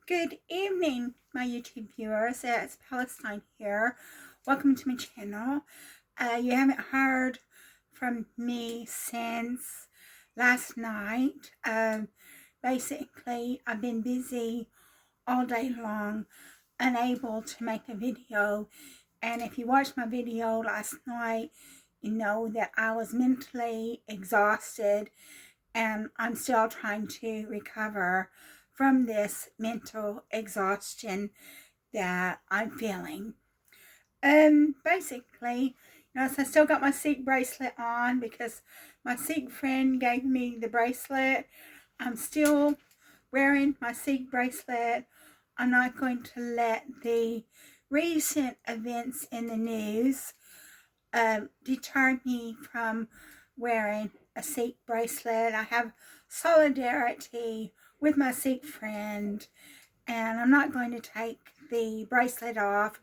Good evening, my YouTube viewers. It's Palestine here. Welcome to my channel. You haven't heard from me since last night. Basically, I've been busy all day long, unable to make a video. And if you watched my video last night, you know that I was mentally exhausted and I'm still trying to recover from this mental exhaustion that I'm feeling. Basically, so I still got my Sikh bracelet on because my Sikh friend gave me the bracelet. I'm still wearing my Sikh bracelet. I'm not going to let the recent events in the news deter me from wearing a Sikh bracelet. I have solidarity with my Sikh friend, and I'm not going to take the bracelet off.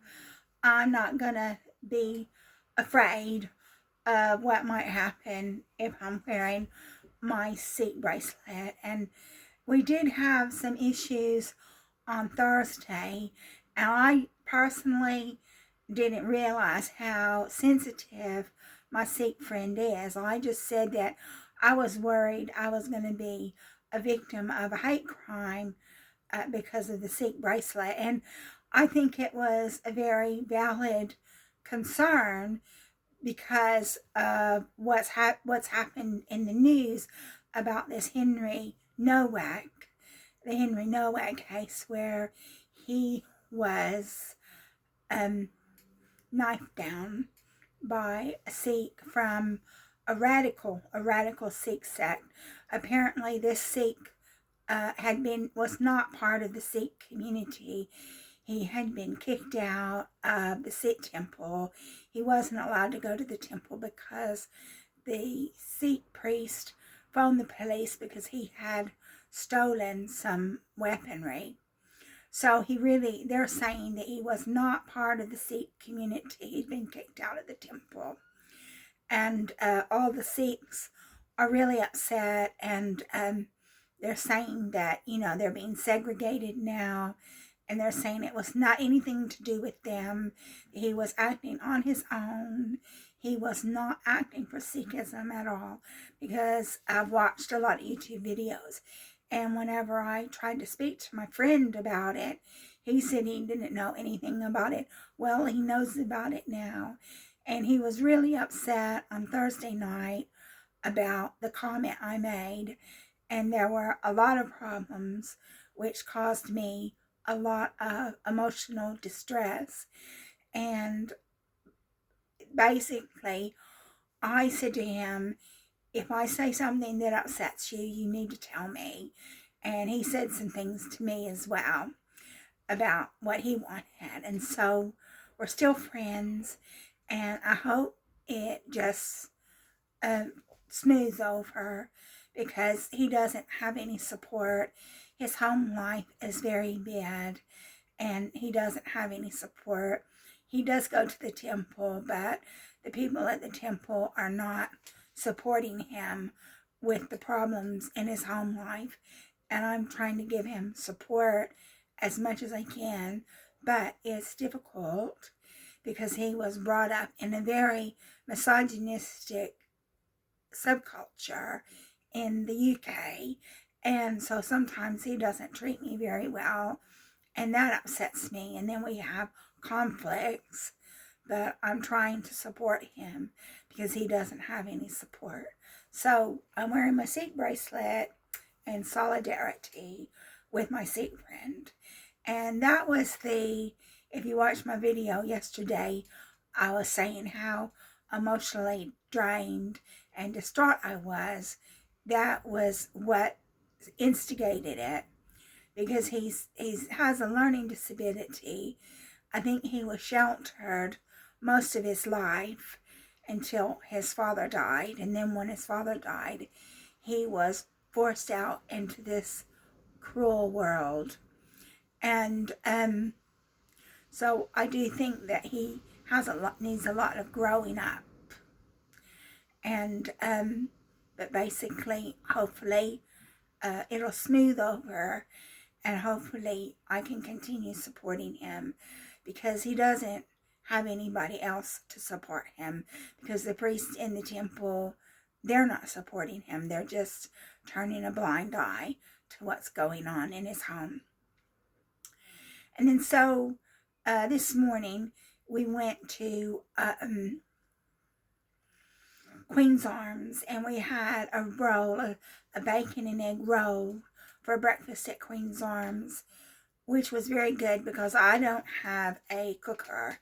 I'm not going to be afraid of what might happen if I'm wearing my Sikh bracelet. And we did have some issues on Thursday, and I personally didn't realize how sensitive my Sikh friend is. I just said that I was worried I was going to be a victim of a hate crime because of the Sikh bracelet. And I think it was a very valid concern because of what's happened in the news about this Henry Nowak, the Henry Nowak case where he was knifed down by a Sikh from a radical Sikh sect. Apparently, this Sikh was not part of the Sikh community. He had been kicked out of the Sikh temple. He wasn't allowed to go to the temple because the Sikh priest phoned the police because he had stolen some weaponry. So they're saying that he was not part of the Sikh community. He'd been kicked out of the temple. And all the Sikhs are really upset, and they're saying that, they're being segregated now, and they're saying it was not anything to do with them. He was acting on his own. He was not acting for Sikhism at all, because I've watched a lot of YouTube videos. And whenever I tried to speak to my friend about it, he said he didn't know anything about it. Well, he knows about it now. And he was really upset on Thursday night about the comment I made. And there were a lot of problems which caused me a lot of emotional distress. And basically, I said to him, if I say something that upsets you, you need to tell me. And he said some things to me as well about what he wanted. And so we're still friends, and I hope it just smooths over, because he doesn't have any support. His home life is very bad, and he doesn't have any support. He does go to the temple, but the people at the temple are not supporting him with the problems in his home life. And I'm trying to give him support as much as I can, but it's difficult because he was brought up in a very misogynistic subculture in the UK, and so sometimes he doesn't treat me very well, and that upsets me. And then we have conflicts, but I'm trying to support him because he doesn't have any support. So I'm wearing my Sikh bracelet in solidarity with my Sikh friend. And that was if you watched my video yesterday, I was saying how emotionally drained and distraught I was. That was what instigated it, because he has a learning disability. I think he was sheltered most of his life until his father died. And then when his father died, he was forced out into this cruel world. And so I do think that he needs a lot of growing up. And but basically, hopefully, it'll smooth over, and hopefully I can continue supporting him, because he doesn't have anybody else to support him, because the priests in the temple, they're not supporting him. They're just turning a blind eye to what's going on in his home. And then so this morning we went to Queen's Arms, and we had a roll, a bacon and egg roll for breakfast at Queen's Arms, which was very good because I don't have a cooker.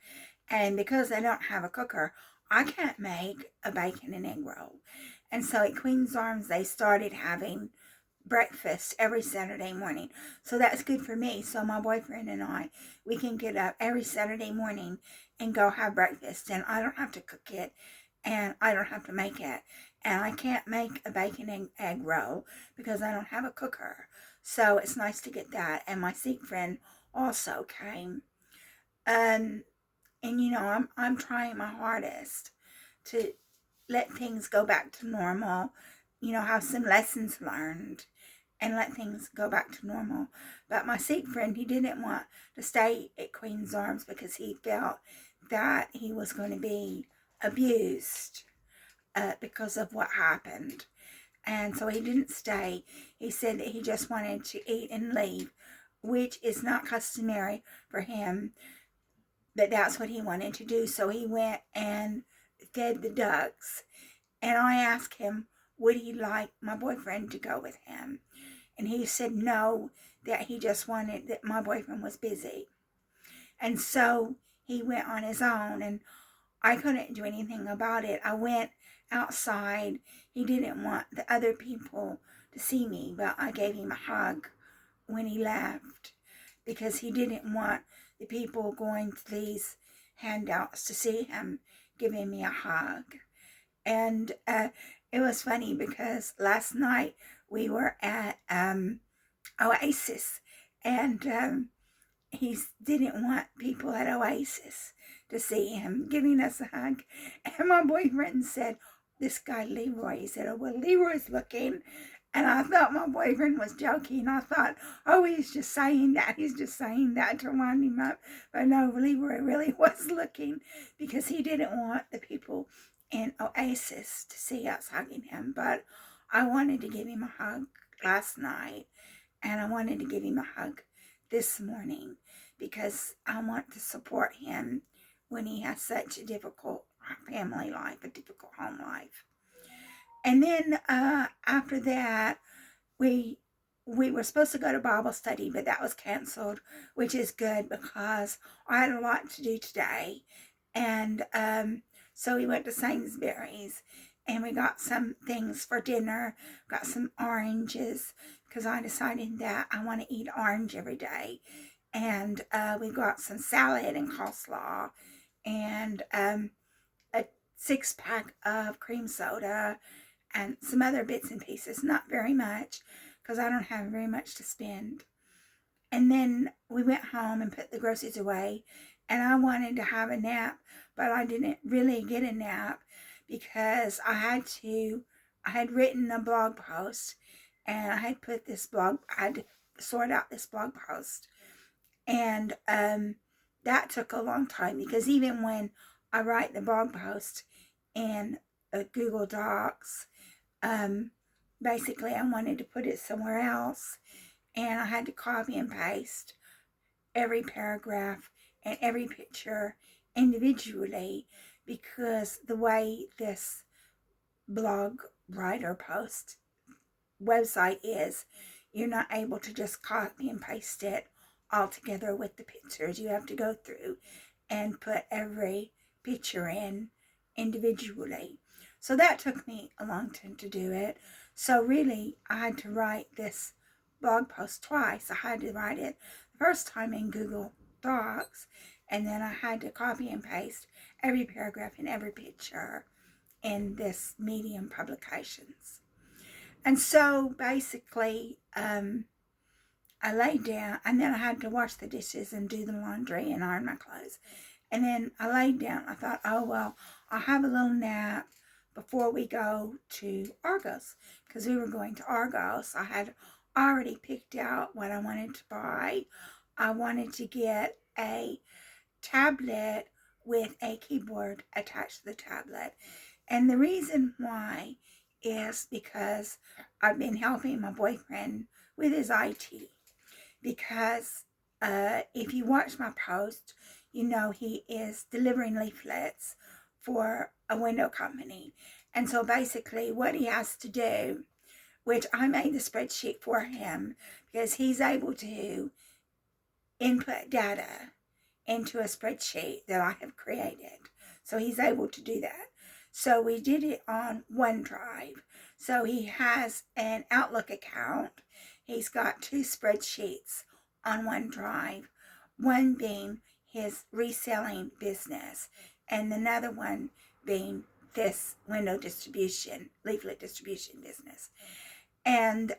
And because I don't have a cooker, I can't make a bacon and egg roll. And so at Queen's Arms, they started having breakfast every Saturday morning. So that's good for me. So my boyfriend and I, we can get up every Saturday morning and go have breakfast. And I don't have to cook it, and I don't have to make it. And I can't make a bacon and egg roll because I don't have a cooker. So it's nice to get that. And my Sikh friend also came. And you know, I'm trying my hardest to let things go back to normal, you know, have some lessons learned and let things go back to normal. But my Sikh friend, he didn't want to stay at Queen's Arms because he felt that he was going to be abused because of what happened. And so he didn't stay. He said that he just wanted to eat and leave, which is not customary for him, but that's what he wanted to do. So he went and fed the ducks. And I asked him, would he like my boyfriend to go with him? And he said no, that he just wanted, that my boyfriend was busy. And so he went on his own, and I couldn't do anything about it. I went outside. He didn't want the other people to see me, but I gave him a hug when he left because he didn't want the people going to these handouts to see him giving me a hug. And it was funny because last night we were at Oasis, and he didn't want people at Oasis to see him giving us a hug. And my boyfriend said, this guy Leroy, he said, oh, well, Leroy's looking. And I thought my boyfriend was joking. I thought, oh, he's just saying that. He's just saying that to wind him up. But no, Leroy really was looking because he didn't want the people in Oasis to see us hugging him. But I wanted to give him a hug last night, and I wanted to give him a hug this morning because I want to support him when he has such a difficult family life, a difficult home life. And then after that, we were supposed to go to Bible study, but that was canceled, which is good because I had a lot to do today. And so we went to Sainsbury's, and we got some things for dinner, got some oranges, because I decided that I want to eat orange every day. And we got some salad and coleslaw, and a 6-pack of cream soda, and some other bits and pieces, not very much, because I don't have very much to spend. And then we went home and put the groceries away, and I wanted to have a nap, but I didn't really get a nap because I had written a blog post, and I had put this blog, I had to sort out this blog post, and that took a long time because even when I write the blog post in Google Docs, basically I wanted to put it somewhere else, and I had to copy and paste every paragraph and every picture individually because the way this blog writer post website is, you're not able to just copy and paste it all together with the pictures. You have to go through and put every picture in individually. So that took me a long time to do it. So really, I had to write this blog post twice. I had to write it the first time in Google Docs, and then I had to copy and paste every paragraph and every picture in this Medium Publications. And so basically, I laid down, and then I had to wash the dishes and do the laundry and iron my clothes. And then I laid down. I thought, oh, well, I'll have a little nap before we go to Argos, because we were going to Argos. I had I already picked out what I wanted to buy. I wanted to get a tablet with a keyboard attached to the tablet. And the reason why is because I've been helping my boyfriend with his IT. Because if you watch my post, you know he is delivering leaflets for a window company. And so basically what he has to do, which I made the spreadsheet for him, because he's able to input data into a spreadsheet that I have created. So he's able to do that. So we did it on OneDrive. So he has an Outlook account. He's got 2 spreadsheets on OneDrive, one being his reselling business and another one being this window distribution, leaflet distribution business. And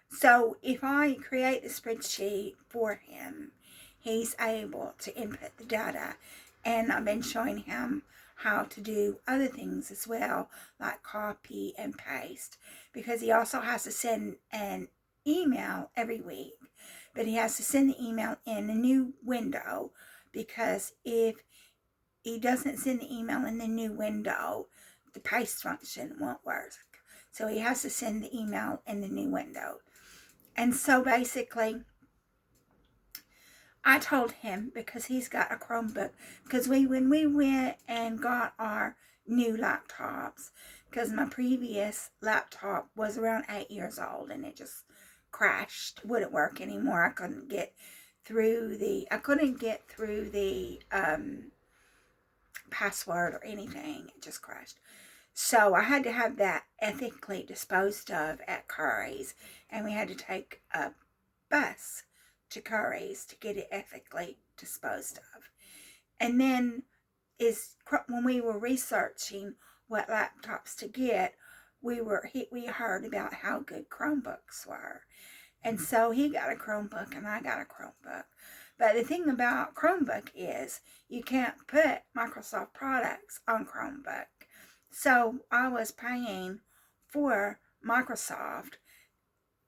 so if I create the spreadsheet for him, he's able to input the data. And I've been showing him how to do other things as well, like copy and paste, because he also has to send an email every week. But he has to send the email in a new window, because if he doesn't send the email in the new window, the paste function won't work. So he has to send the email in the new window. And so basically, I told him, because he's got a Chromebook, because when we went and got our new laptops, because my previous laptop was around 8 years old and it just crashed, wouldn't work anymore. I couldn't get through the password or anything. It just crashed. So I had to have that ethically disposed of at Curry's, and we had to take a bus to Curry's to get it ethically disposed of. And then when we were researching what laptops to get, we heard about how good Chromebooks were. And so he got a Chromebook and I got a Chromebook. But the thing about Chromebook is you can't put Microsoft products on Chromebook. So I was paying for Microsoft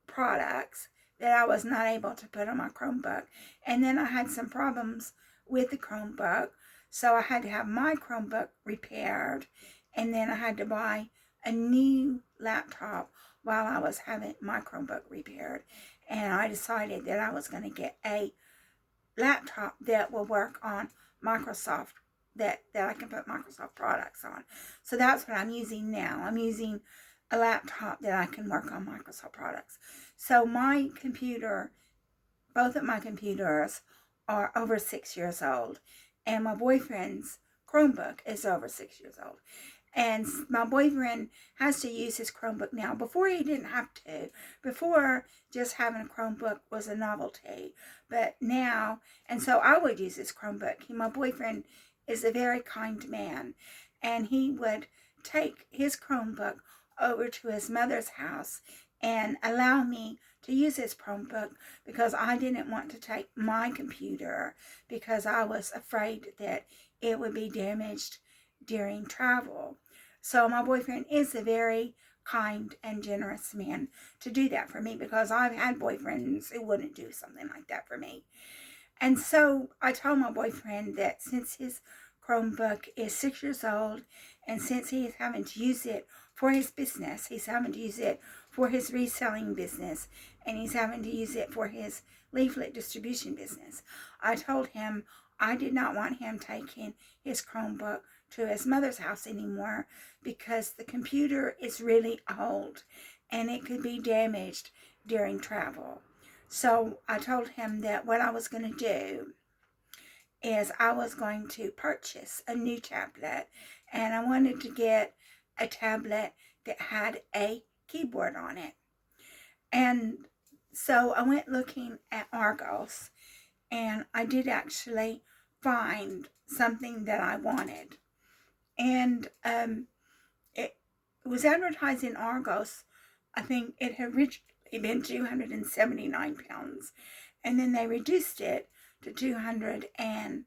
products that I was not able to put on my Chromebook. And then I had some problems with the Chromebook, so I had to have my Chromebook repaired, and then I had to buy a new laptop while I was having my Chromebook repaired. And I decided that I was going to get a laptop that will work on Microsoft, that I can put Microsoft products on. So that's what I'm using now. I'm using a laptop that I can work on Microsoft products. So my computer, both of my computers are over 6 years old, and my boyfriend's Chromebook is over 6 years old. And my boyfriend has to use his Chromebook now. Before he didn't have to. Before, just having a Chromebook was a novelty. But now, and so I would use his Chromebook. My boyfriend is a very kind man, and he would take his Chromebook over to his mother's house and allow me to use his Chromebook, because I didn't want to take my computer because I was afraid that it would be damaged during travel. So my boyfriend is a very kind and generous man to do that for me, because I've had boyfriends who wouldn't do something like that for me. And so I told my boyfriend that since his Chromebook is 6 years old, and since he is having to use it for his business, he's having to use it for his reselling business, and he's having to use it for his leaflet distribution business, I told him I did not want him taking his Chromebook to his mother's house anymore, because the computer is really old and it could be damaged during travel. So I told him that what I was going to do is I was going to purchase a new tablet, and I wanted to get a tablet that had a keyboard on it. And so I went looking at Argos, and I did actually find something that I wanted. And it was advertised in Argos. I think it had originally been £279, and then they reduced it to £239,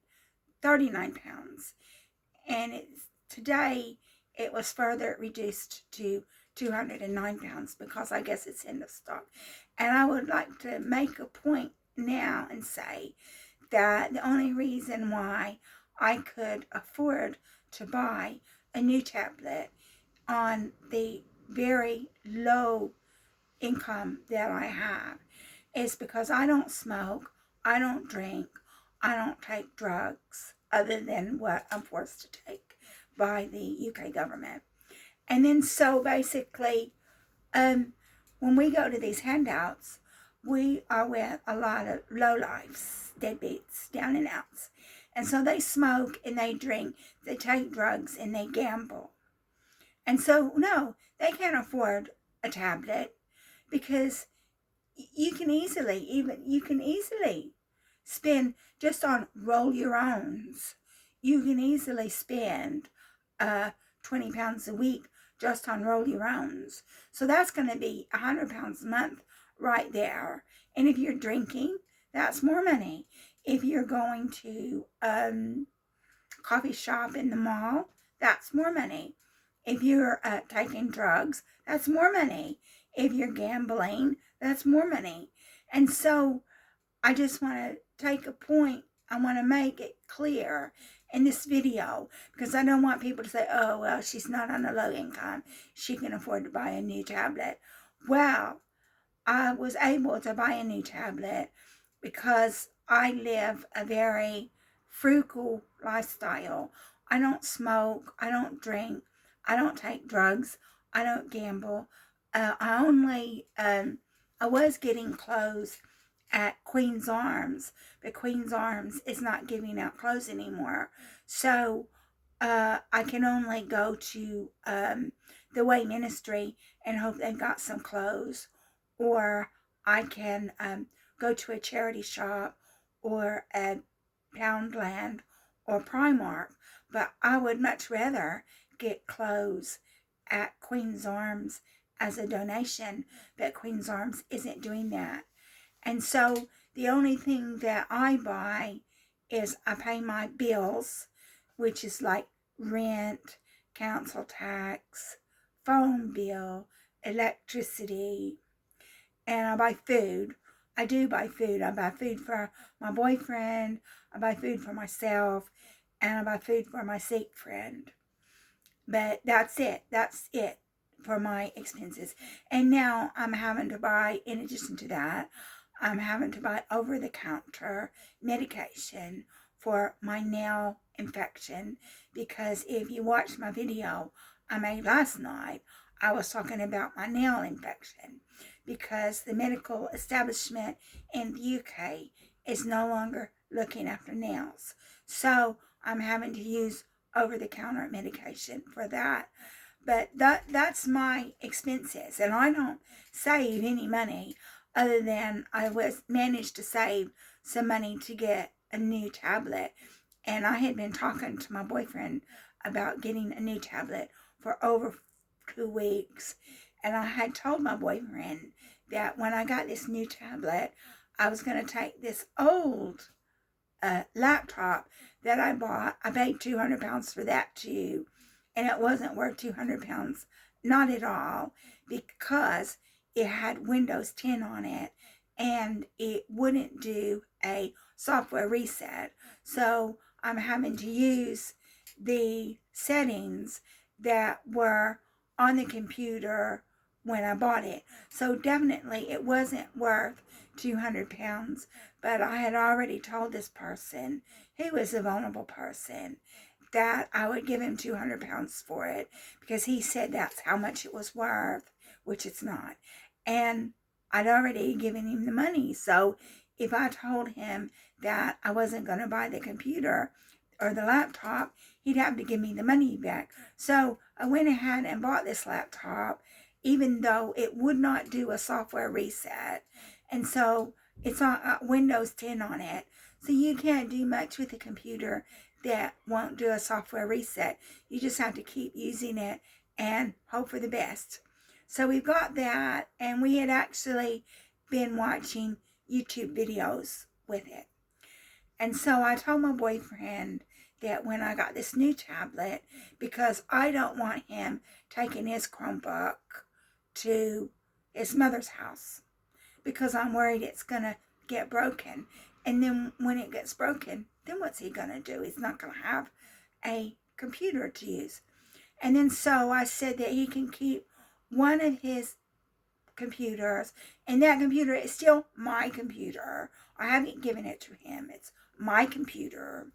and today it was further reduced to 209 pounds because I guess it's in the stock. And I would like to make a point now and say that the only reason why I could afford to buy a new tablet on the very low income that I have is because I don't smoke, I don't drink, I don't take drugs other than what I'm forced to take by the UK government. And then so basically, when we go to these handouts, we are with a lot of lowlifes, deadbeats, down and outs. And so they smoke and they drink, they take drugs and they gamble. And so, no, they can't afford a tablet because you can easily spend just on roll your owns. You can easily spend 20 pounds a week just on roll your owns. So that's going to be 100 pounds a month right there. And if you're drinking, that's more money. If you're going to coffee shop in the mall, that's more money. If you're taking drugs, that's more money. If you're gambling, that's more money. And so I just want to take a point. I want to make it clear in this video because I don't want people to say, oh, well, she's not on a low income. She can afford to buy a new tablet. Well, I was able to buy a new tablet because I live a very frugal lifestyle. I don't smoke. I don't drink. I don't take drugs. I don't gamble. I was getting clothes at Queen's Arms, but Queen's Arms is not giving out clothes anymore. So I can only go to the Way Ministry and hope they've got some clothes, or I can go to a charity shop or a Poundland or Primark. But I would much rather get clothes at Queen's Arms as a donation, but Queen's Arms isn't doing that. And so the only thing that I buy is I pay my bills, which is like rent, council tax, phone bill, electricity, and I buy food. I do buy food. I buy food for my boyfriend, I buy food for myself, and I buy food for my Sikh friend. But that's it. That's it for my expenses. And now I'm having to buy, in addition to that, I'm having to buy over-the-counter medication for my nail infection, because if you watched my video I made last night, I was talking about my nail infection, because the medical establishment in the UK is no longer looking after nails. So I'm having to use over-the-counter medication for that. But that's my expenses, and I don't save any money other than I managed to save some money to get a new tablet. And I had been talking to my boyfriend about getting a new tablet for over 2 weeks. And I had told my boyfriend that when I got this new tablet, I was going to take this old laptop that I bought. I paid 200 pounds for that too. And it wasn't worth 200 pounds, not at all, because it had Windows 10 on it and it wouldn't do a software reset. So I'm having to use the settings that were on the computer when I bought it. So definitely it wasn't worth 200 pounds, but I had already told this person, he was a vulnerable person, that I would give him 200 pounds for it, because he said that's how much it was worth, which it's not. And I'd already given him the money. So if I told him that I wasn't going to buy the computer or the laptop, he'd have to give me the money back. So I went ahead and bought this laptop, even though it would not do a software reset. And so it's on Windows 10 on it. So you can't do much with a computer that won't do a software reset. You just have to keep using it and hope for the best. So we've got that, and we had actually been watching YouTube videos with it. And so I told my boyfriend that when I got this new tablet, because I don't want him taking his Chromebook to his mother's house, because I'm worried it's going to get broken. And then when it gets broken, then what's he going to do? He's not going to have a computer to use. And then so I said that he can keep one of his computers, and that computer is still my computer. I haven't given it to him. It's my computer,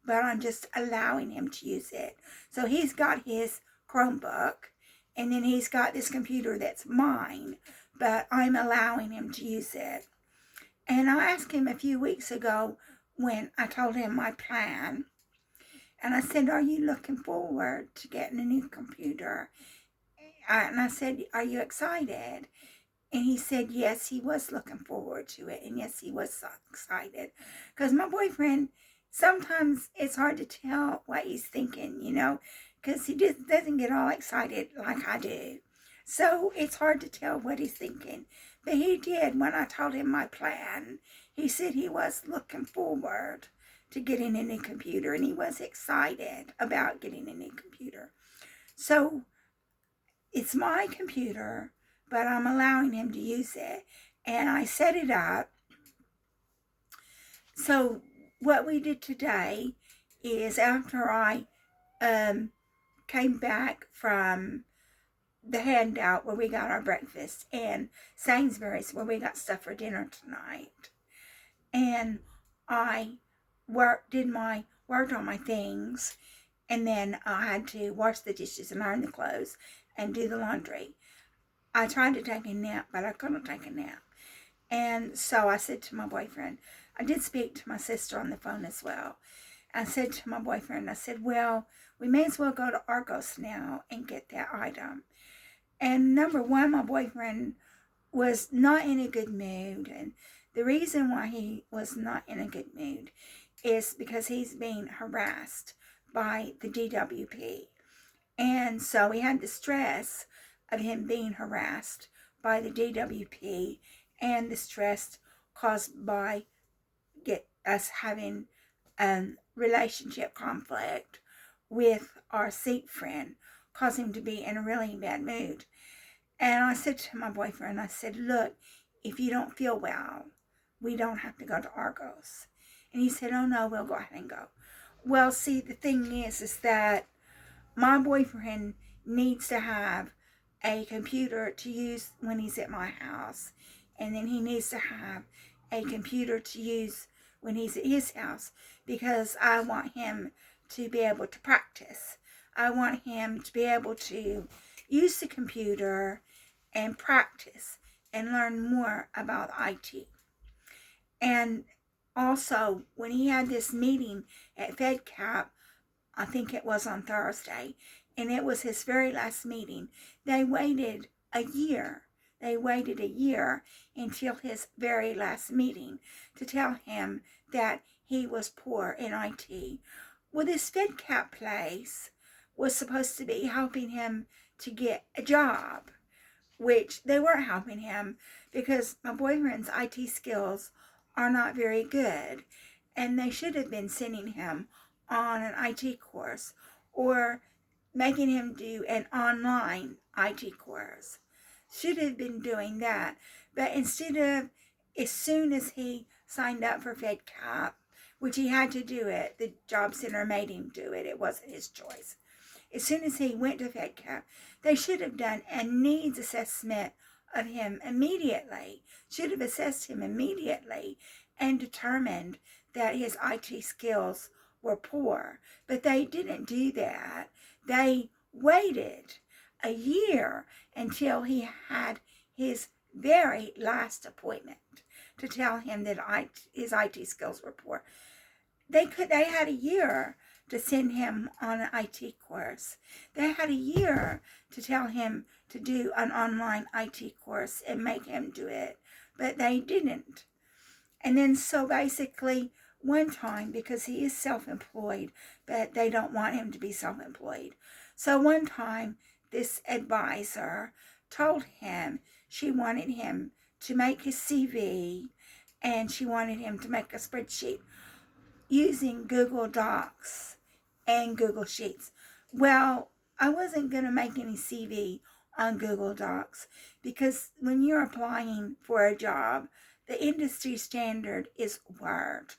but I'm just allowing him to use it. So he's got his Chromebook, and then he's got this computer that's mine, but I'm allowing him to use it. And I asked him a few weeks ago when I told him my plan, and I said, are you looking forward to getting a new computer? And I said, are you excited? And he said, yes, he was looking forward to it. And yes, he was so excited. Because my boyfriend, sometimes it's hard to tell what he's thinking, you know, because he just doesn't get all excited like I do. So it's hard to tell what he's thinking. But he did when I told him my plan. He said he was looking forward to getting a new computer, and he was excited about getting a new computer. So it's my computer, but I'm allowing him to use it, and I set it up. So what we did today is, after I came back from the Handout where we got our breakfast, and Sainsbury's where we got stuff for dinner tonight, and I worked on my things, and then I had to wash the dishes and iron the clothes and do the laundry. I tried to take a nap, but I couldn't take a nap. And so I said to my boyfriend, I did speak to my sister on the phone as well. I said to my boyfriend, I said, well, we may as well go to Argos now and get that item. And number one, my boyfriend was not in a good mood. And the reason why he was not in a good mood is because he's being harassed by the DWP. And so he had the stress of him being harassed by the DWP, and the stress caused by us having a relationship conflict with our Sikh friend, caused him to be in a really bad mood. And I said to my boyfriend, I said, look, if you don't feel well, we don't have to go to Argos. And he said, oh no, we'll go ahead and go. Well, see, the thing is that my boyfriend needs to have a computer to use when he's at my house. And then he needs to have a computer to use when he's at his house, because I want him to be able to practice. I want him to be able to use the computer and practice and learn more about IT. And also, when he had this meeting at FedCap, I think it was on Thursday, and it was his very last meeting, they waited a year. They waited a year until his very last meeting to tell him that he was poor in IT. Well, this FedCap place was supposed to be helping him to get a job, which they weren't helping him, because my boyfriend's IT skills are not very good, and they should have been sending him on an IT course or making him do an online IT course. Should have been doing that. But instead of, as soon as he signed up for FedCap, which he had to do it, the job center made him do it, it wasn't his choice. As soon as he went to FedCap, they should have done a needs assessment of him immediately. Should have assessed him immediately and determined that his IT skills were poor. But they didn't do that. They waited a year until he had his very last appointment to tell him that his IT skills were poor. They had a year to send him on an IT course. They had a year to tell him to do an online IT course and make him do it, but they didn't. And then so basically one time, because he is self-employed, but they don't want him to be self-employed. So one time this advisor told him she wanted him to make his CV, and she wanted him to make a spreadsheet using Google Docs and Google Sheets. Well, I wasn't going to make any CV on Google Docs because when you're applying for a job, the industry standard is Word.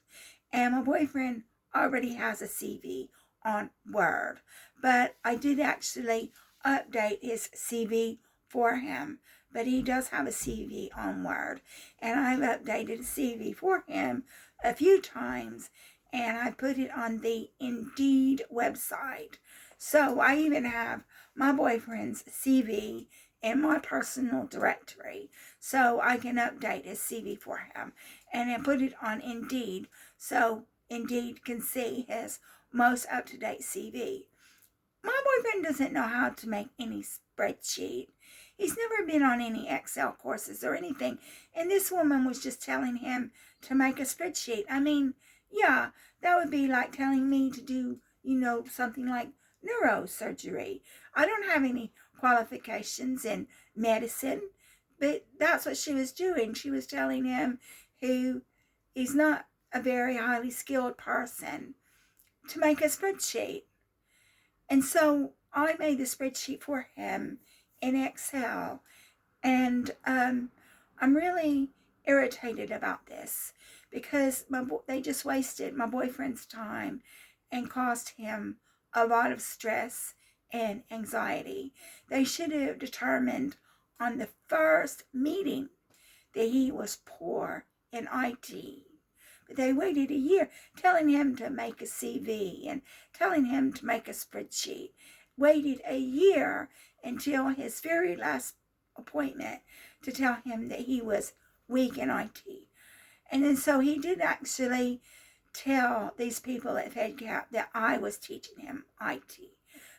And my boyfriend already has a CV on Word, but I did actually update his CV for him. But he does have a CV on Word, and I've updated a CV for him a few times, and I put it on the Indeed website. So I even have my boyfriend's CV in my personal directory, so I can update his CV for him, and then put it on Indeed, so Indeed can see his most up-to-date CV. My boyfriend doesn't know how to make any spreadsheet. He's never been on any Excel courses or anything. And this woman was just telling him to make a spreadsheet. I mean, yeah, that would be like telling me to do, something like neurosurgery. I don't have any qualifications in medicine, but that's what she was doing. She was telling him who he's not a very highly skilled person to make a spreadsheet. And so I made the spreadsheet for him in Excel. And I'm really irritated about this because they just wasted my boyfriend's time and caused him a lot of stress and anxiety. They should have determined on the first meeting that he was poor in IT. But they waited a year telling him to make a CV and telling him to make a spreadsheet. Waited a year until his very last appointment to tell him that he was weak in IT. And then so he did actually tell these people at FedCap that I was teaching him IT.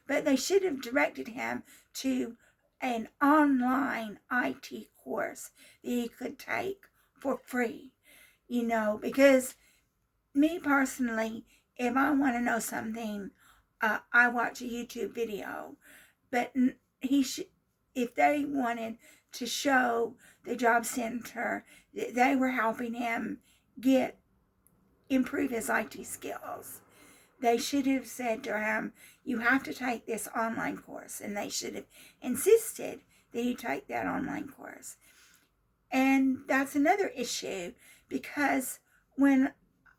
But they should have directed him to an online IT course that he could take for free, because me personally, if I want to know something, I watch a YouTube video. But he should, if they wanted to show the job center that they were helping him improve his IT skills, they should have said to him, you have to take this online course. And they should have insisted that he take that online course. And that's another issue because when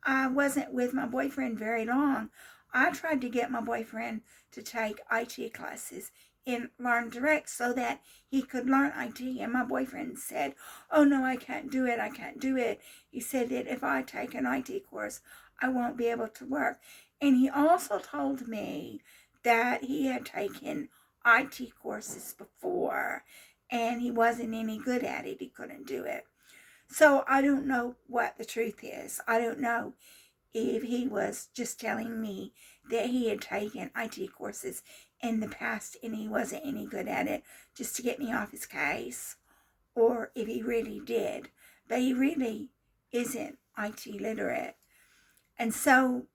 I wasn't with my boyfriend very long, I tried to get my boyfriend to take IT classes in Learn Direct so that he could learn IT. And my boyfriend said, oh no, I can't do it. I can't do it. He said that if I take an IT course, I won't be able to work. And he also told me that he had taken IT courses before and he wasn't any good at it. He couldn't do it. So I don't know what the truth is. I don't know if he was just telling me that he had taken IT courses in the past and he wasn't any good at it just to get me off his case, or if he really did. But he really isn't IT literate. And so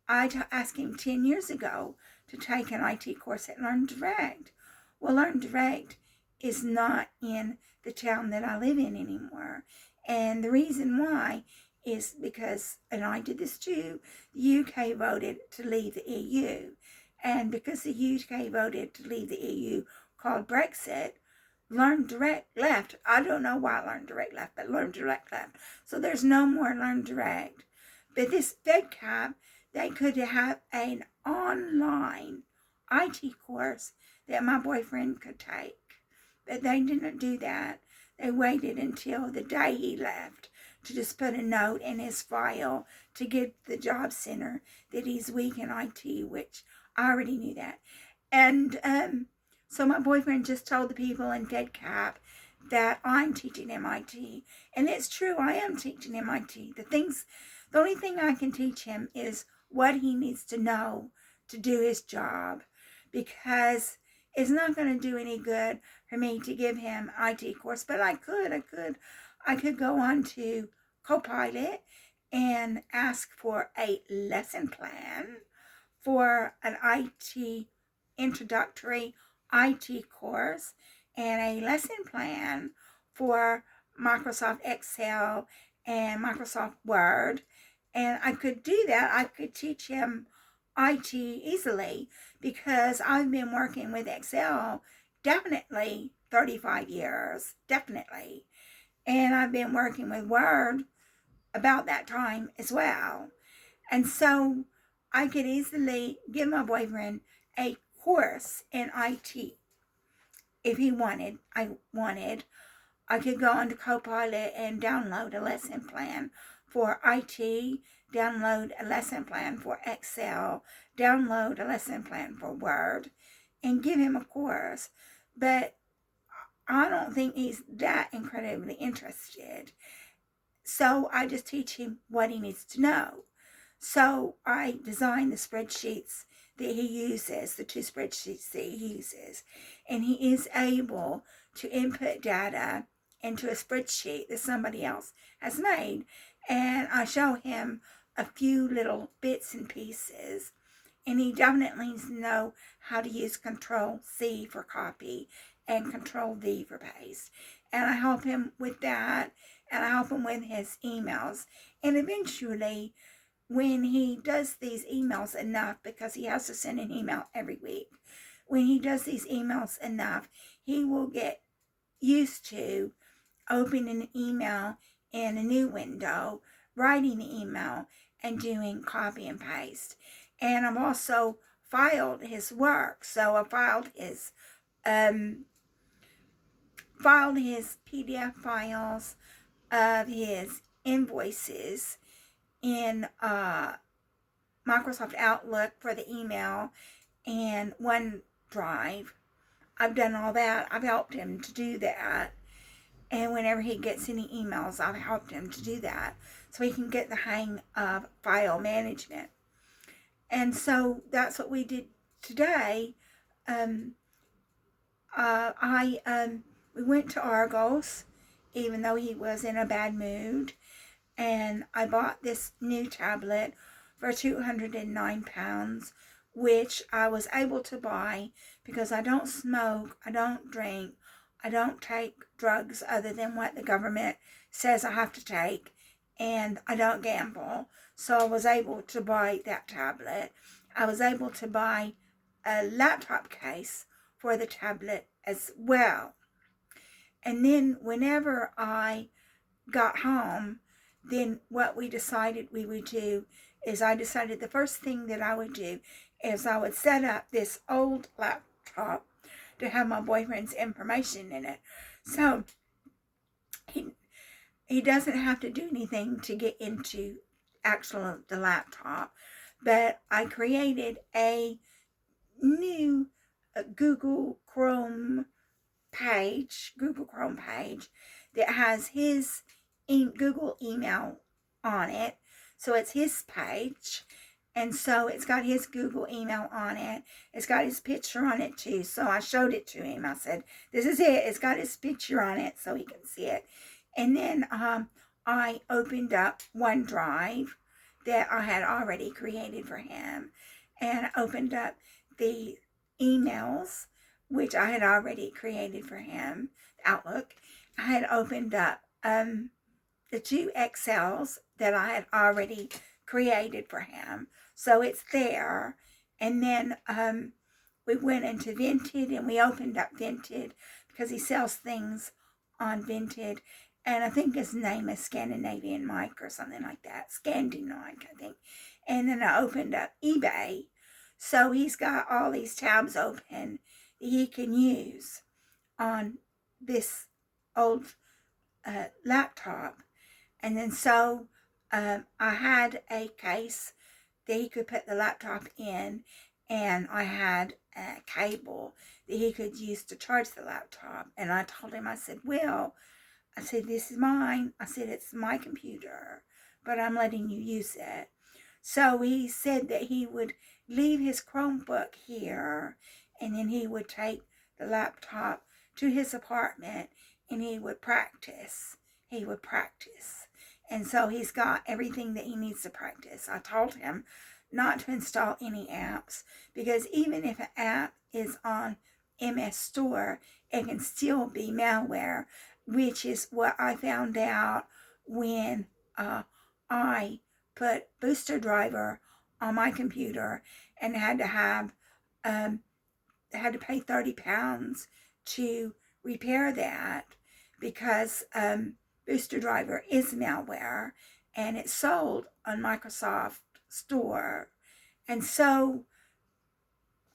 I asked him 10 years ago to take an IT course at Learn Direct. Well, Learn Direct is not in the town that I live in anymore. And the reason why is because, and I did this too, the UK voted to leave the EU. And because the UK voted to leave the EU, called Brexit, Learn Direct left. I don't know why Learn Direct left, but Learn Direct left. So there's no more Learn Direct. But this FedCap, they could have an online IT course that my boyfriend could take. But they didn't do that. They waited until the day he left to just put a note in his file to give the job center that he's weak in IT, which I already knew that. And so my boyfriend just told the people in FedCap that I'm teaching him IT. And it's true, I am teaching him IT. The only thing I can teach him is what he needs to know to do his job, because it's not going to do any good for me to give him IT course. But I could go on to Copilot and ask for a lesson plan for an IT introductory IT course and a lesson plan for Microsoft Excel and Microsoft Word. And I could do that. I could teach him IT easily because I've been working with Excel definitely 35 years, definitely. And I've been working with Word about that time as well. And so I could easily give my boyfriend a course in IT if he wanted. I could go onto Copilot and download a lesson plan for IT, download a lesson plan for Excel, download a lesson plan for Word, and give him a course. But I don't think he's that incredibly interested. So I just teach him what he needs to know. So I design the spreadsheets that he uses, the 2 spreadsheets that he uses, and he is able to input data into a spreadsheet that somebody else has made. And I show him a few little bits and pieces, and he definitely needs to know how to use Control C for copy and Control V for paste. And I help him with that, and I help him with his emails. And eventually, when he does these emails enough, because he has to send an email every week, when he does these emails enough, he will get used to opening an email in a new window, writing the email, and doing copy and paste. And I've also filed his work. So I filed his PDF files of his invoices in Microsoft Outlook for the email and OneDrive. I've done all that. I've helped him to do that. And whenever he gets any emails, I've helped him to do that so he can get the hang of file management. And so that's what we did today. We went to Argos, even though he was in a bad mood. And I bought this new tablet for £209, which I was able to buy because I don't smoke, I don't drink, I don't take drugs other than what the government says I have to take, and I don't gamble. So I was able to buy that tablet. I was able to buy a laptop case for the tablet as well. And then whenever I got home, then what we decided we would do is I decided the first thing that I would do is I would set up this old laptop to have my boyfriend's information in it. So he doesn't have to do anything to get into the laptop. But I created a new Google Chrome page that has his Google email on it. So it's his page. And so it's got his Google email on it. It's got his picture on it too. So I showed it to him. I said, this is it. It's got his picture on it so he can see it. And then I opened up OneDrive that I had already created for him. And I opened up the emails, which I had already created for him, Outlook. I had opened up the 2 Excels that I had already created for him. So it's there. And then we went into Vinted and we opened up Vinted because he sells things on Vinted. And I think his name is Scandinavian Mike or something like that. Scandinavia, I think. And then I opened up eBay. So he's got all these tabs open that he can use on this old laptop. And then so I had a case that he could put the laptop in, and I had a cable that he could use to charge the laptop. And I told him, I said, well, I said, this is mine. I said, it's my computer, but I'm letting you use it. So he said that he would leave his Chromebook here, and then he would take the laptop to his apartment, and he would practice. And so he's got everything that he needs to practice. I told him not to install any apps, because even if an app is on MS Store, it can still be malware, which is what I found out when I put Booster Driver on my computer and had to pay £30 to repair that because Booster Driver is malware and it's sold on Microsoft Store. And so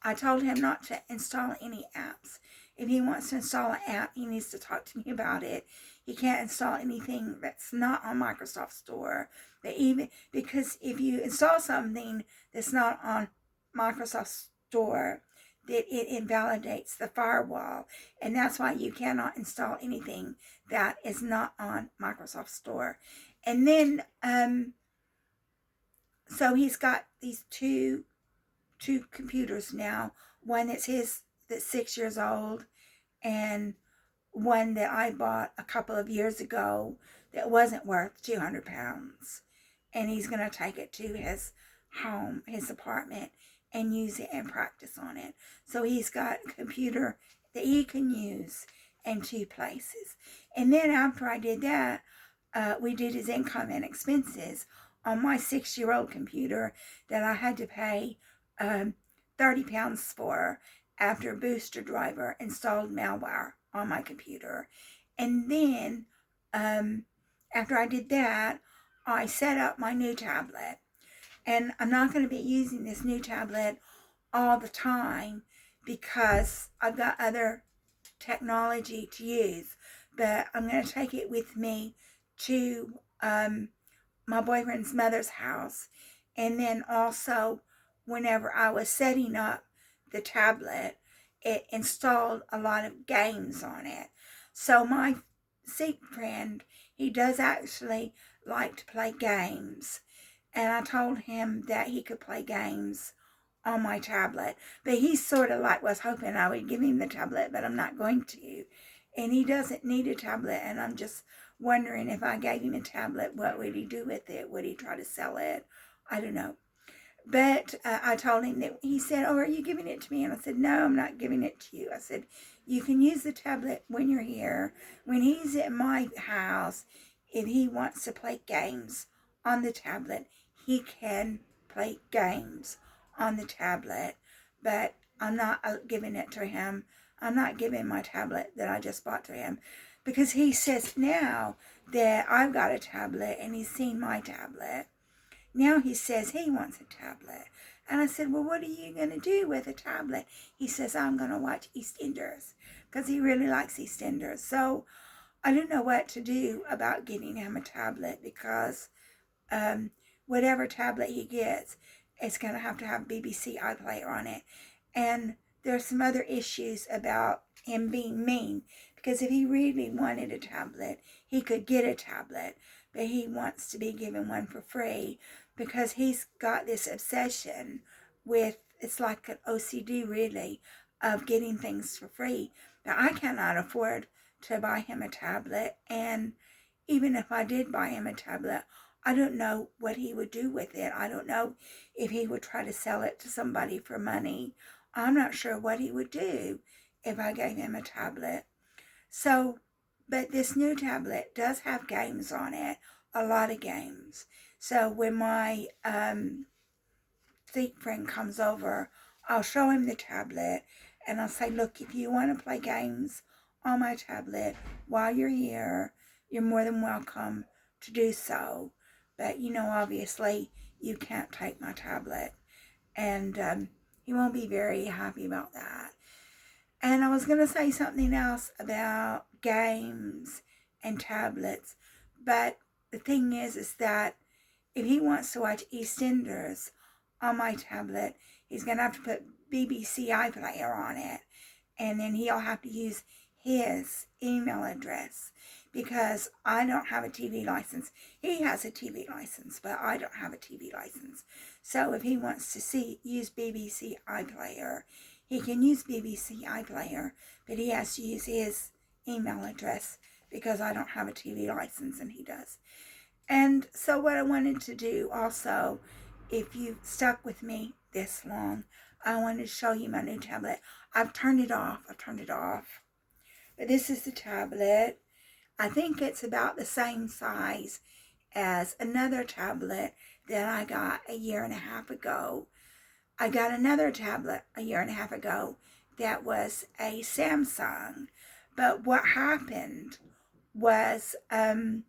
I told him not to install any apps. If he wants to install an app, he needs to talk to me about it. He can't install anything that's not on Microsoft Store. But even because if you install something that's not on Microsoft Store, that it invalidates the firewall. And that's why you cannot install anything that is not on Microsoft Store. And then, so he's got these two computers now. One that's 6 years old, and one that I bought a couple of years ago that wasn't worth £200. And he's going to take it to his home, his apartment, and use it and practice on it. So he's got a computer that he can use in 2 places. And then after I did that, we did his income and expenses on my 6-year-old computer that I had to pay £30 for after Booster Driver installed malware on my computer. And then after I did that, I set up my new tablet. And I'm not going to be using this new tablet all the time because I've got other technology to use. But I'm going to take it with me to my boyfriend's mother's house. And then also, whenever I was setting up the tablet, it installed a lot of games on it. So my Sikh friend, he does actually like to play games. And I told him that he could play games on my tablet. But he sort of like was hoping I would give him the tablet, but I'm not going to. And he doesn't need a tablet, and I'm just wondering if I gave him a tablet, what would he do with it? Would he try to sell it? I don't know. But I told him that, he said, oh, are you giving it to me? And I said, no, I'm not giving it to you. I said, you can use the tablet when you're here. When he's at my house, if he wants to play games on the tablet, he can play games on the tablet. But I'm not giving it to him. I'm not giving my tablet that I just bought to him. Because he says now that I've got a tablet and he's seen my tablet. Now he says he wants a tablet. And I said, well, what are you going to do with a tablet? He says, I'm going to watch EastEnders because he really likes EastEnders. So I don't know what to do about getting him a tablet because whatever tablet he gets, it's going to have BBC iPlayer on it. And there's some other issues about him being mean because if he really wanted a tablet, he could get a tablet. But he wants to be given one for free because he's got this obsession with, it's like an OCD really, of getting things for free. But I cannot afford to buy him a tablet. And even if I did buy him a tablet, I don't know what he would do with it. I don't know if he would try to sell it to somebody for money. I'm not sure what he would do if I gave him a tablet. So, but this new tablet does have games on it, a lot of games. So when my Sikh friend comes over, I'll show him the tablet and I'll say, look, if you want to play games on my tablet while you're here, you're more than welcome to do so. But, you know, obviously you can't take my tablet. And he won't be very happy about that. And I was going to say something else about games and tablets. But the thing is that if he wants to watch EastEnders on my tablet, he's going to have to put BBC iPlayer on it. And then he'll have to use his email address because I don't have a TV license. He has a TV license, but I don't have a TV license. So if he wants to use BBC iPlayer, he can use BBC iPlayer, but he has to use his email address because I don't have a TV license and he does. And so what I wanted to do also, if you've stuck with me this long, I wanted to show you my new tablet. I've turned it off. But this is the tablet. I think it's about the same size as another tablet that I got a year and a half ago. I got another tablet a year and a half ago that was a Samsung. But what happened was I've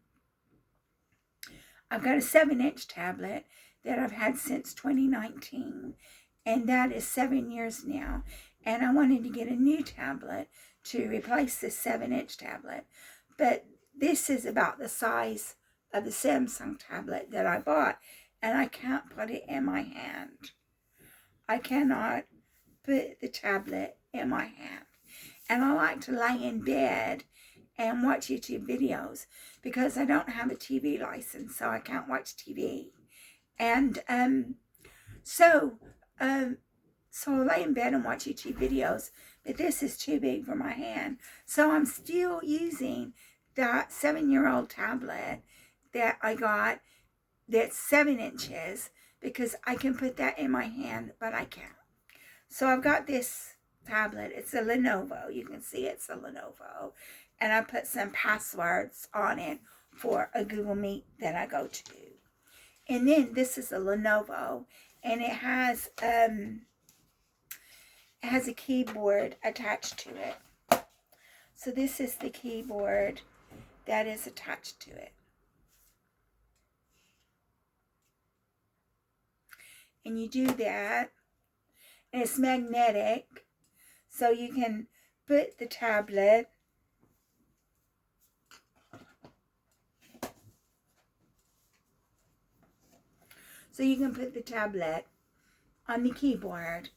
got a 7-inch tablet that I've had since 2019, and that is 7 years now. And I wanted to get a new tablet to replace this 7-inch tablet. But this is about the size of the Samsung tablet that I bought, and I can't put it in my hand. I cannot put the tablet in my hand. And I like to lay in bed and watch YouTube videos because I don't have a TV license, so I can't watch TV. And so I lay in bed and watch YouTube videos, but this is too big for my hand. So I'm still using that 7-year-old tablet that I got that's 7 inches because I can put that in my hand, but I can't. So I've got this tablet. It's a Lenovo. You can see it's a Lenovo. And I put some passwords on it for a Google Meet that I go to. And then this is a Lenovo, and it has a keyboard attached to it. So this is the keyboard that is attached to it. And you do that, and it's magnetic, so you can put the tablet on the keyboard.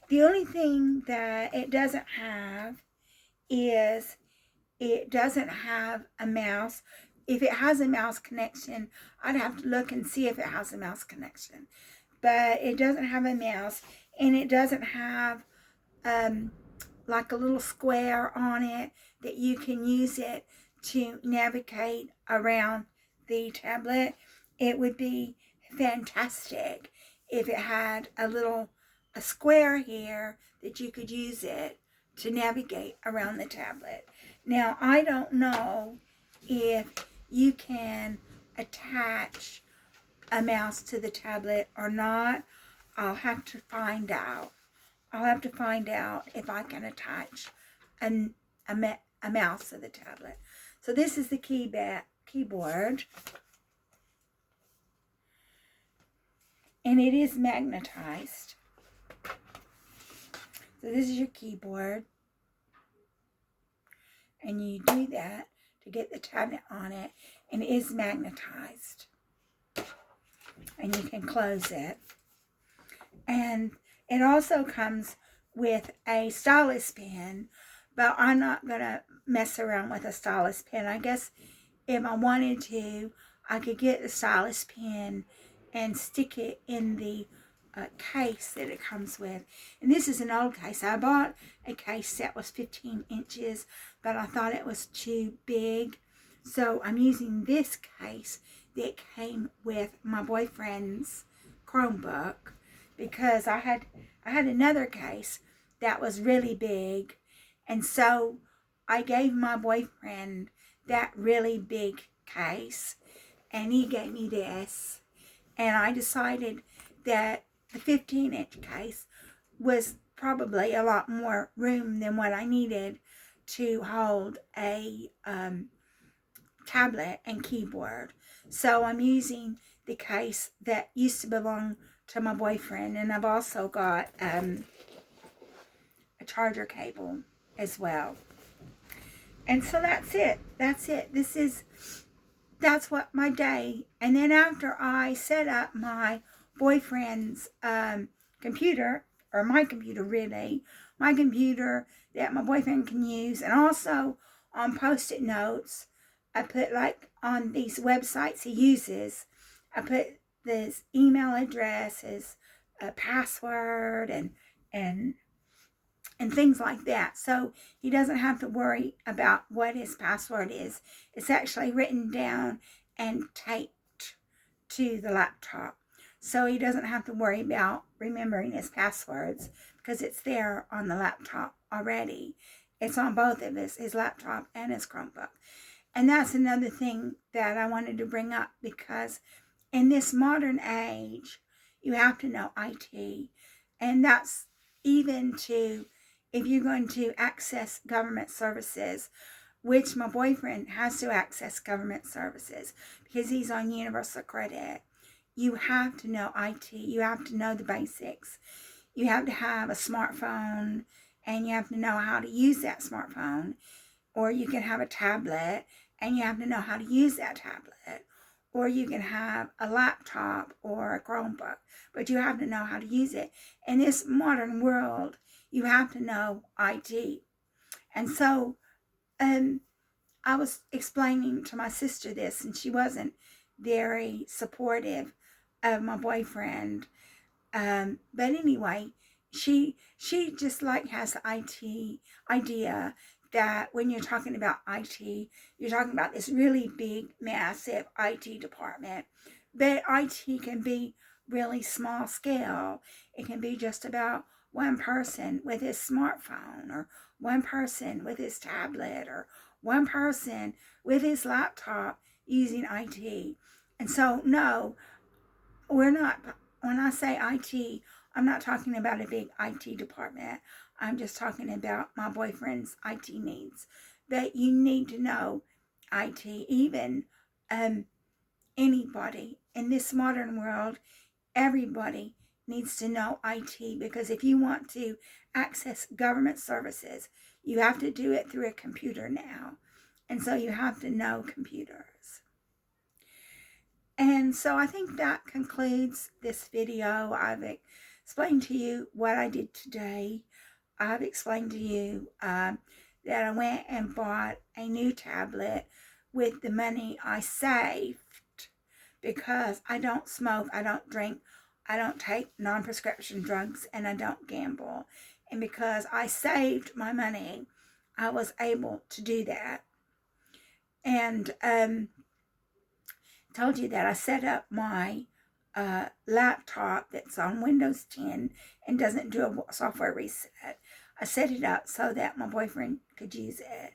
The only thing that it doesn't have is it doesn't have a mouse. If it has a mouse connection, I'd have to look and see if it has a mouse connection. But it doesn't have a mouse, and it doesn't have like a little square on it that you can use it to navigate around the tablet. It would be fantastic if it had a square here that you could use it to navigate around the tablet. Now, I don't know if you can attach a mouse to the tablet or not. I'll have to find out. I'll have to find out if I can attach a mouse to the tablet. So this is the keyboard. And it is magnetized. So this is your keyboard. And you do that to get the tablet on it. And it is magnetized. And you can close it. And it also comes with a stylus pen. But I'm not going to mess around with a stylus pen. I guess if I wanted to, I could get the stylus pen and stick it in the case that it comes with. And this is an old case. I bought a case that was 15 inches, but I thought it was too big. So I'm using this case that came with my boyfriend's Chromebook, because I had another case that was really big. And so I gave my boyfriend that really big case, and he gave me this. And I decided that the 15-inch case was probably a lot more room than what I needed to hold a tablet and keyboard. So I'm using the case that used to belong to my boyfriend, and I've also got a charger cable as well. And so that's it. That's it. That's what my day. And then after I set up my boyfriend's computer, or my computer really, my computer that my boyfriend can use, and also on Post-it notes, I put, like, on these websites he uses, I put his email address, his password, and things like that. So he doesn't have to worry about what his password is. It's actually written down and taped to the laptop. So he doesn't have to worry about remembering his passwords because it's there on the laptop already. It's on both of his laptop and his Chromebook. And that's another thing that I wanted to bring up, because in this modern age, you have to know IT. And that's even to, if you're going to access government services, which my boyfriend has to access government services because he's on universal credit. You have to know IT. You have to know the basics. You have to have a smartphone, and you have to know how to use that smartphone. Or you can have a tablet, and you have to know how to use that tablet. Or you can have a laptop or a Chromebook, but you have to know how to use it. In this modern world, you have to know IT. And so I was explaining to my sister this, and she wasn't very supportive of my boyfriend. But anyway, she just like has the IT idea that when you're talking about IT, you're talking about this really big, massive IT department. But IT can be really small scale. It can be just about one person with his smartphone, or one person with his tablet, or one person with his laptop using IT. And so, no, we're not, when I say IT, I'm not talking about a big IT department. I'm just talking about my boyfriend's IT needs. That you need to know IT. Even anybody in this modern world, everybody needs to know IT, because if you want to access government services, you have to do it through a computer now. And so you have to know computers. And so I think that concludes this video. I've explained to you what I did today. I've explained to you that I went and bought a new tablet with the money I saved, because I don't smoke, I don't drink, I don't take non-prescription drugs, and I don't gamble. And because I saved my money, I was able to do that. And told you that I set up my laptop that's on Windows 10 and doesn't do a software reset. I set it up so that my boyfriend could use it.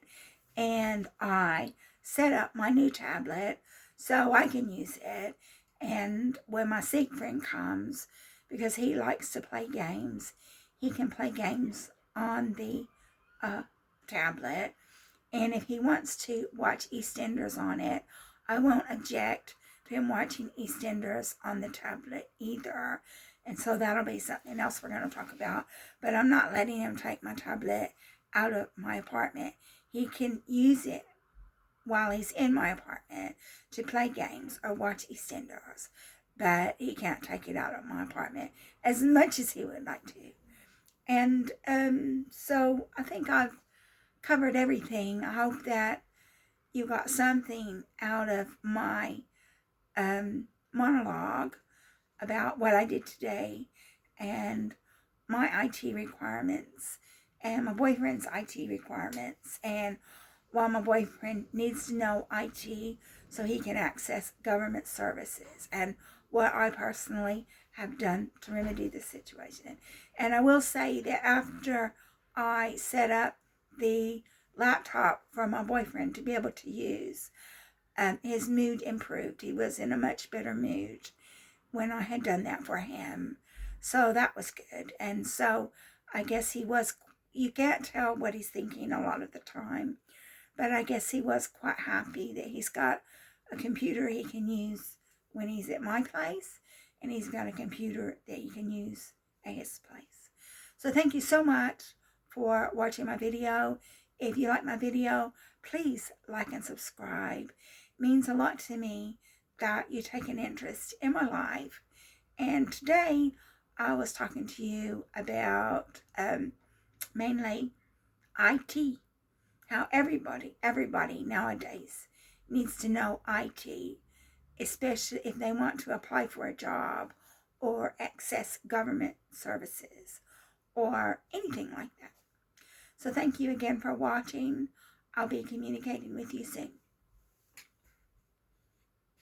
And I set up my new tablet so I can use it. And when my Sikh friend comes, because he likes to play games, he can play games on the tablet. And if he wants to watch EastEnders on it, I won't object to him watching EastEnders on the tablet either. And so that'll be something else we're going to talk about. But I'm not letting him take my tablet out of my apartment. He can use it while he's in my apartment to play games or watch EastEnders. But he can't take it out of my apartment as much as he would like to. And so I think I've covered everything. I hope that you got something out of my monologue about what I did today, and my IT requirements, and my boyfriend's IT requirements, and why my boyfriend needs to know IT so he can access government services, and what I personally have done to remedy the situation. And I will say that after I set up the laptop for my boyfriend to be able to use, his mood improved. He was in a much better mood when I had done that for him. So that was good. And so I guess he was, you can't tell what he's thinking a lot of the time, but I guess he was quite happy that he's got a computer he can use when he's at my place, and he's got a computer that he can use at his place. So thank you so much for watching my video. If you like my video, please like and subscribe. It means a lot to me that you take an interest in my life. And today I was talking to you about mainly IT. How everybody nowadays needs to know IT, especially if they want to apply for a job or access government services or anything like that. So thank you again for watching. I'll be communicating with you soon.